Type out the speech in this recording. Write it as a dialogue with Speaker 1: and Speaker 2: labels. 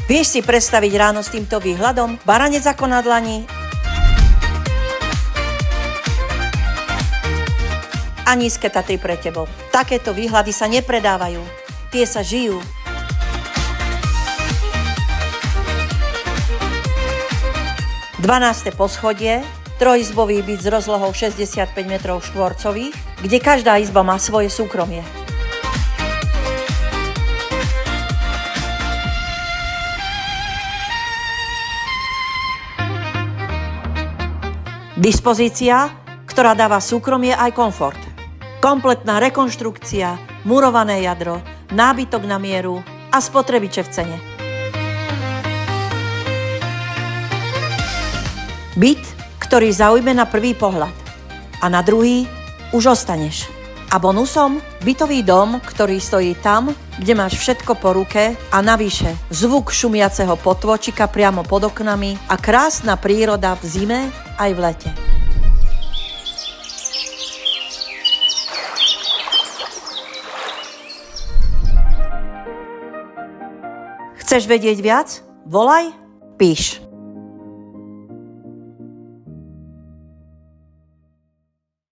Speaker 1: Vieš si predstaviť ráno s týmto výhľadom? Baranec ako na dlani a Nízke Tatry pre tebou. Takéto výhľady sa nepredávajú. Tie sa žijú. Dvanáste poschodie, trojizbový byt s rozlohou 65 metrov štvorcových, kde každá izba má svoje súkromie. Dispozícia, ktorá dáva súkromie aj komfort. Kompletná rekonštrukcia, murované jadro, nábytok na mieru a spotrebiče v cene. Byt, ktorý zaujme na prvý pohľad a na druhý už ostaneš. A bonusom bytový dom, ktorý stojí tam, kde máš všetko po ruke a navyše zvuk šumiaceho potôčika priamo pod oknami a krásna príroda v zime aj v lete. Chceš vedieť viac? Volaj, píš.